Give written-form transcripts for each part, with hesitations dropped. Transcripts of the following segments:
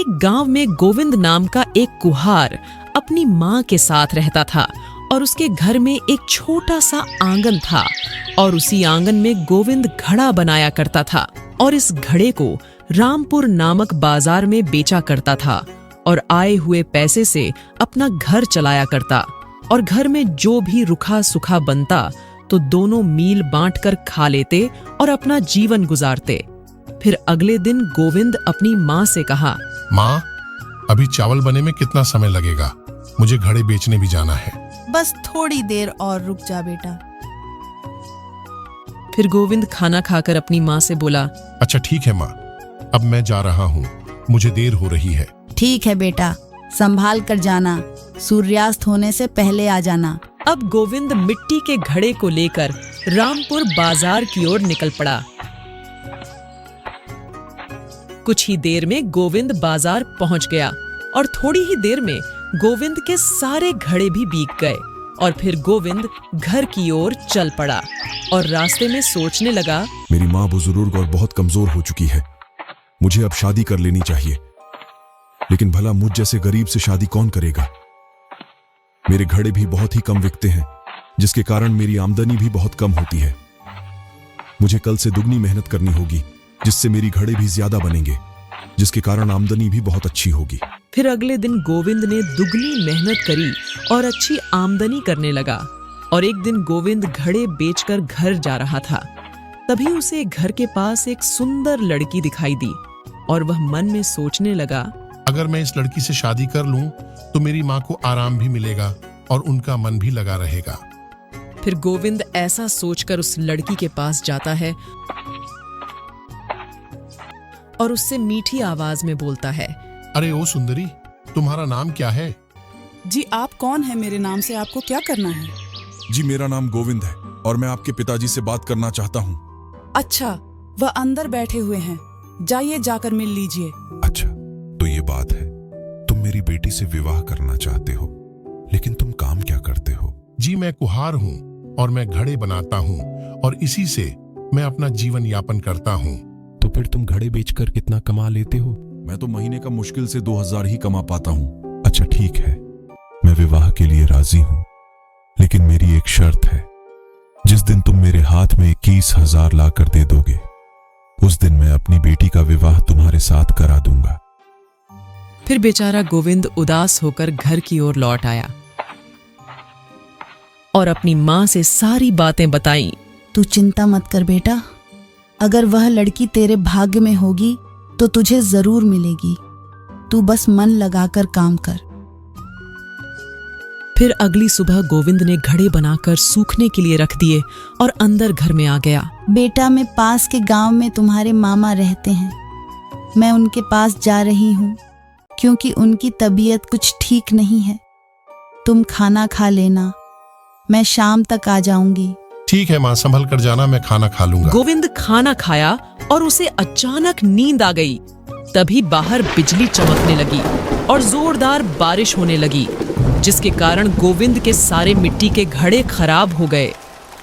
एक गांव में गोविंद नाम का एक कुम्हार अपनी माँ के साथ रहता था और उसके घर में एक छोटा सा आंगन था और उसी आंगन में गोविंद घड़ा बनाया करता था और इस घड़े को रामपुर नामक बाजार में बेचा करता था और आए हुए पैसे से अपना घर चलाया करता और घर में जो भी रुखा सुखा बनता तो दोनों मील बांटकर खा लेते और अपना जीवन गुजारते। फिर अगले दिन गोविंद अपनी माँ से कहा, माँ, अभी चावल बने में कितना समय लगेगा? मुझे घड़े बेचने भी जाना है। बस थोड़ी देर और रुक जा बेटा। फिर गोविंद खाना खाकर अपनी माँ से बोला, अच्छा ठीक है माँ, अब मैं जा रहा हूँ, मुझे देर हो रही है। ठीक है बेटा, संभाल कर जाना, सूर्यास्त होने से पहले आ जाना। अब गोविंद मिट्टी के घड़े को लेकर रामपुर बाजार की ओर निकल पड़ा। कुछ ही देर में गोविंद बाजार पहुंच गया और थोड़ी ही देर में गोविंद के सारे घड़े भी बिक गए और फिर गोविंद घर की ओर चल पड़ा और रास्ते में सोचने लगा, मेरी माँ बुजुर्ग और बहुत कमजोर हो चुकी है, मुझे अब शादी कर लेनी चाहिए, लेकिन भला मुझ जैसे गरीब से शादी कौन करेगा? मेरे घड़े भी बहुत ही कम बिकते हैं, जिसके कारण मेरी आमदनी भी बहुत कम होती है। मुझे कल से दुगनी मेहनत करनी होगी, जिससे मेरी घड़े भी ज्यादा बनेंगे, जिसके कारण आमदनी भी बहुत अच्छी होगी। फिर अगले दिन गोविंद ने दुगनी मेहनत करी और अच्छी आमदनी करने लगा और एक दिन गोविंद घड़े बेचकर घर जा रहा था। तभी उसे घर के पास एक सुंदर लड़की दिखाई दी और वह मन में सोचने लगा, अगर मैं इस लड़की से शादी कर लूं तो मेरी माँ को आराम भी मिलेगा और उनका मन भी लगा रहेगा। फिर गोविंद ऐसा सोचकर उस लड़की के पास जाता है और उससे मीठी आवाज में बोलता है, अरे ओ सुंदरी, तुम्हारा नाम क्या है? जी आप कौन है? मेरे नाम से आपको क्या करना है? जी मेरा नाम गोविंद है और मैं आपके पिताजी से बात करना चाहता हूँ। अच्छा, वह अंदर बैठे हुए हैं, जाइए जाकर मिल लीजिए। अच्छा, तो ये बात है, तुम मेरी बेटी से विवाह करना चाहते हो, लेकिन तुम काम क्या करते हो? जी मैं कुम्हार हूँ और मैं घड़े बनाता हूँ और इसी से मैं अपना जीवन यापन करता हूँ। तो फिर तुम घड़े बेचकर कितना कमा लेते हो? मैं तो महीने का मुश्किल से 2000 ही कमा पाता हूँ। अच्छा ठीक है, मैं विवाह के लिए राजी हूँ, लेकिन मेरी एक शर्त है, जिस दिन तुम मेरे हाथ में 21,000 लाकर दे दोगे, उस दिन मैं अपनी बेटी का विवाह तुम्हारे साथ करा दूंगा। फिर बेचारा गोविंद उदास होकर घर की ओर लौट आया और अपनी माँ से सारी बातें बताई। तू चिंता मत कर बेटा, अगर वह लड़की तेरे भाग्य में होगी तो तुझे जरूर मिलेगी, तू बस मन लगाकर काम कर। फिर अगली सुबह गोविंद ने घड़े बनाकर सूखने के लिए रख दिए और अंदर घर में आ गया। बेटा, मैं पास के गांव में तुम्हारे मामा रहते हैं, मैं उनके पास जा रही हूँ क्योंकि उनकी तबीयत कुछ ठीक नहीं है। तुम खाना खा लेना, मैं शाम तक आ जाऊंगी। ठीक है माँ, संभल कर जाना, मैं खाना खा लूंगा। गोविंद खाना खाया और उसे अचानक नींद आ गई। तभी बाहर बिजली चमकने लगी और जोरदार बारिश होने लगी, जिसके कारण गोविंद के सारे मिट्टी के घड़े खराब हो गए।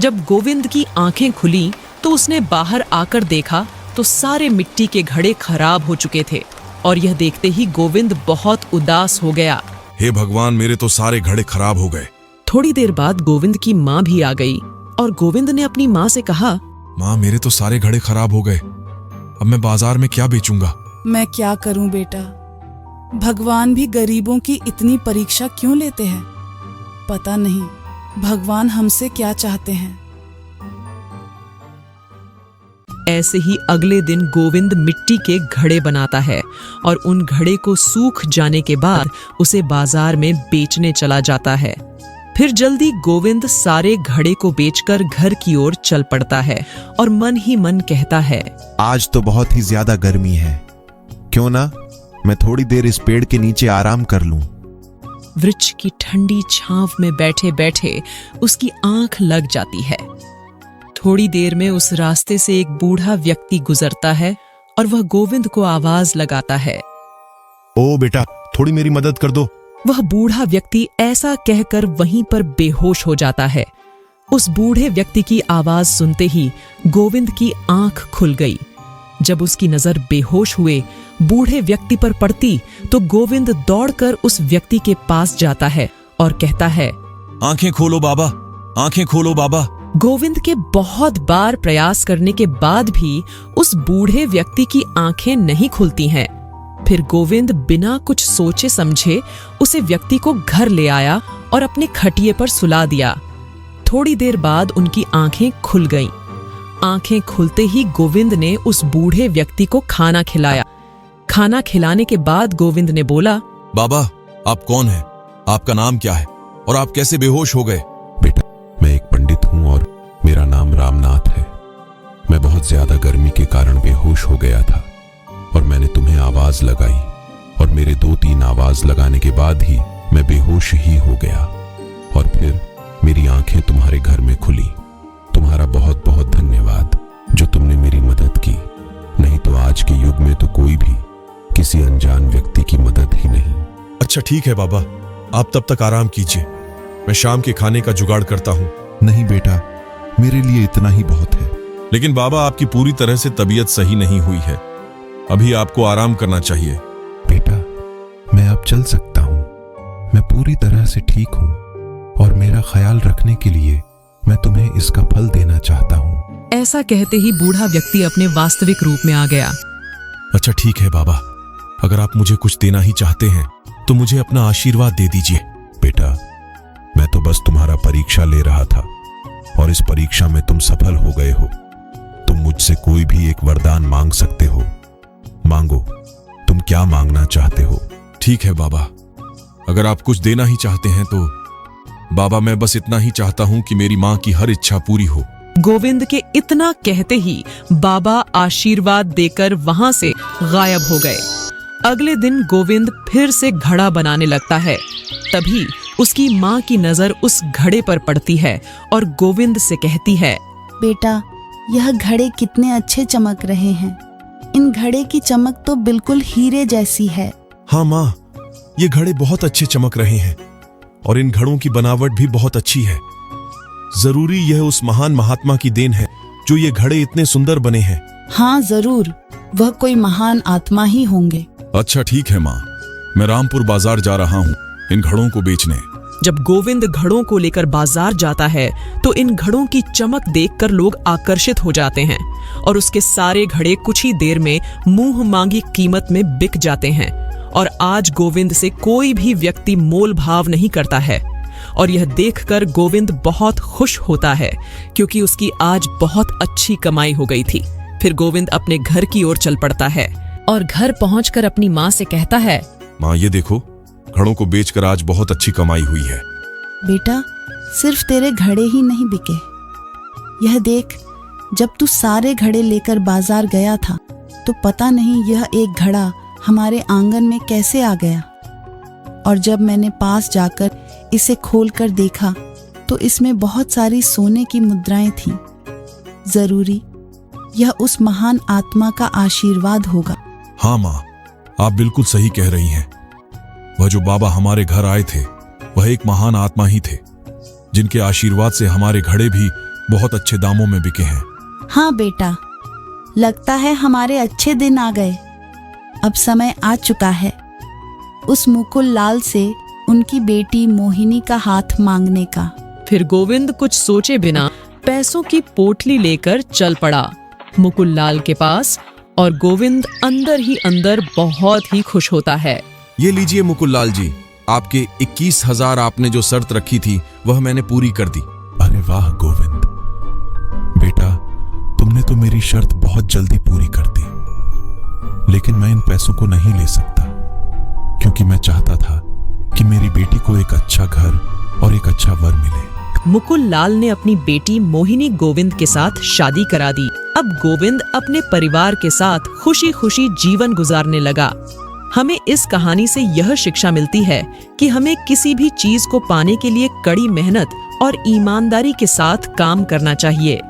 जब गोविंद की आंखें खुली तो उसने बाहर आकर देखा तो सारे मिट्टी के घड़े खराब हो चुके थे और यह देखते ही गोविंद बहुत उदास हो गया। हे भगवान, मेरे तो सारे घड़े खराब हो गए। थोड़ी देर बाद गोविंद की माँ भी आ गई और गोविंद ने अपनी माँ से कहा, माँ, मेरे तो सारे घड़े खराब हो गए, अब मैं बाजार में क्या बेचूंगा? मैं क्या करूं बेटा, भगवान भी गरीबों की इतनी परीक्षा क्यों लेते हैं? पता नहीं भगवान हमसे क्या चाहते हैं। ऐसे ही अगले दिन गोविंद मिट्टी के घड़े बनाता है और उन घड़े को सूख जाने के बाद उसे बाजार में बेचने चला जाता है। फिर जल्दी गोविंद सारे घड़े को बेचकर घर की ओर चल पड़ता है और मन ही मन कहता है, आज तो बहुत ही ज्यादा गर्मी है, क्यों ना मैं थोड़ी देर इस पेड़ के नीचे आराम कर लूं। वृक्ष की ठंडी छांव में बैठे बैठे उसकी आंख लग जाती है। थोड़ी देर में उस रास्ते से एक बूढ़ा व्यक्ति गुजरता है और वह गोविंद को आवाज लगाता है, ओ बेटा, थोड़ी मेरी मदद कर दो। वह बूढ़ा व्यक्ति ऐसा कहकर वहीं पर बेहोश हो जाता है। उस बूढ़े व्यक्ति की आवाज सुनते ही गोविंद की आंख खुल गई। जब उसकी नजर बेहोश हुए बूढ़े व्यक्ति पर पड़ती तो गोविंद दौड़कर उस व्यक्ति के पास जाता है और कहता है, आंखें खोलो बाबा, आंखें खोलो बाबा। गोविंद के बहुत बार प्रयास करने के बाद भी उस बूढ़े व्यक्ति की आंखें नहीं खुलती हैं। फिर गोविंद बिना कुछ सोचे समझे उसे व्यक्ति को घर ले आया और अपने खटिए पर सुला दिया। थोड़ी देर बाद उनकी आंखें खुल गईं। आंखें खुलते ही गोविंद ने उस बूढ़े व्यक्ति को खाना खिलाया। खाना खिलाने के बाद गोविंद ने बोला, बाबा, आप कौन हैं? आपका नाम क्या है और आप कैसे बेहोश हो गए? बेटा, मैं एक पंडित हूं और मेरा नाम रामनाथ है। मैं बहुत ज्यादा गर्मी के कारण बेहोश हो गया था और मैंने तुम्हें आवाज लगाई और मेरे 2-3 आवाज लगाने के बाद ही मैं बेहोश ही हो गया और फिर मेरी आंखें तुम्हारे घर में खुली। तुम्हारा बहुत बहुत धन्यवाद जो तुमने मेरी मदद की। नहीं तो आज के युग में तो कोई भी किसी अनजान व्यक्ति की मदद ही नहीं। अच्छा ठीक है बाबा, आप तब तक आराम कीजिए, मैं शाम के खाने का जुगाड़ करता हूँ। नहीं बेटा, मेरे लिए इतना ही बहुत है। लेकिन बाबा, आपकी पूरी तरह से तबीयत सही नहीं हुई है, अभी आपको आराम करना चाहिए। बेटा, मैं अब चल सकता हूँ। मैं पूरी तरह से ठीक हूँ और मेरा ख्याल रखने के लिए मैं तुम्हें इसका फल देना चाहता हूँ। ऐसा कहते ही बूढ़ा व्यक्ति अपने वास्तविक रूप में आ गया। अच्छा ठीक है बाबा, अगर आप मुझे कुछ देना ही चाहते हैं तो मुझे अपना आशीर्वाद दे दीजिए। बेटा, मैं तो बस तुम्हारा परीक्षा ले रहा था और इस परीक्षा में तुम सफल हो गए हो। तुम मुझसे कोई भी एक वरदान मांग सकते हो। मांगो, तुम क्या मांगना चाहते हो? ठीक है बाबा, अगर आप कुछ देना ही चाहते हैं तो बाबा, मैं बस इतना ही चाहता हूं कि मेरी मां की हर इच्छा पूरी हो। गोविंद के इतना कहते ही बाबा आशीर्वाद देकर वहां से गायब हो गए। अगले दिन गोविंद फिर से घड़ा बनाने लगता है। तभी उसकी मां की नजर उस घड़े पर पड़ती है और गोविंद से कहती है, बेटा, यह घड़े कितने अच्छे चमक रहे हैं। इन घड़े की चमक तो बिल्कुल हीरे जैसी है। हाँ मां, ये घड़े बहुत अच्छे चमक रहे हैं और इन घड़ों की बनावट भी बहुत अच्छी है। जरूरी यह उस महान महात्मा की देन है जो ये घड़े इतने सुंदर बने हैं। हाँ जरूर, वह कोई महान आत्मा ही होंगे। अच्छा ठीक है मां, मैं रामपुर बाजार जा रहा हूँ इन घड़ों को बेचने। जब गोविंद घड़ों को लेकर बाजार जाता है तो इन घड़ों की चमक देखकर लोग आकर्षित हो जाते हैं और उसके सारे घड़े कुछ ही देर में मुंह मांगी कीमत में बिक जाते हैं। और आज गोविंद से कोई भी व्यक्ति मोल भाव नहीं करता है और यह देखकर गोविंद बहुत खुश होता है क्योंकि उसकी आज बहुत अच्छी कमाई हो गई थी। फिर गोविंद अपने घर की ओर चल पड़ता है और घर पहुंचकर अपनी माँ से कहता है, माँ ये देखो, घड़ों को बेचकर आज बहुत अच्छी कमाई हुई है। बेटा, सिर्फ तेरे घड़े ही नहीं बिके। यह देख, जब तू सारे घड़े लेकर बाजार गया था तो पता नहीं यह एक घड़ा हमारे आंगन में कैसे आ गया। और जब मैंने पास जाकर इसे खोलकर देखा तो इसमें बहुत सारी सोने की मुद्राएं थीं। जरूरी यह उस महान आत्मा का आशीर्वाद होगा। हाँ माँ, आप बिल्कुल सही कह रही हैं। वह जो बाबा हमारे घर आए थे वह एक महान आत्मा ही थे जिनके आशीर्वाद से हमारे घड़े भी बहुत अच्छे दामों में बिके हैं। हाँ बेटा, लगता है हमारे अच्छे दिन आ गए। अब समय आ चुका है उस मुकुल लाल से उनकी बेटी मोहिनी का हाथ मांगने का। फिर गोविंद कुछ सोचे बिना पैसों की पोटली लेकर चल पड़ा मुकुल लाल के पास और गोविंद अंदर ही अंदर बहुत ही खुश होता है। ये लीजिए मुकुल लाल जी, आपके 21,000 आपने जो शर्त रखी थी वह मैंने पूरी कर दी। अरे वाह गोविंद, बेटा तुमने तो मेरी शर्त बहुत जल्दी पूरी कर दी। लेकिन मैं इन पैसों को नहीं ले सकता क्योंकि मैं चाहता था कि मेरी बेटी को एक अच्छा घर और एक अच्छा वर मिले। मुकुल लाल ने अपनी बेटी मोहिनी गोविंद के साथ शादी करा दी। अब गोविंद अपने परिवार के साथ खुशी खुशी जीवन गुजारने लगा। हमें इस कहानी से यह शिक्षा मिलती है कि हमें किसी भी चीज को पाने के लिए कड़ी मेहनत और ईमानदारी के साथ काम करना चाहिए।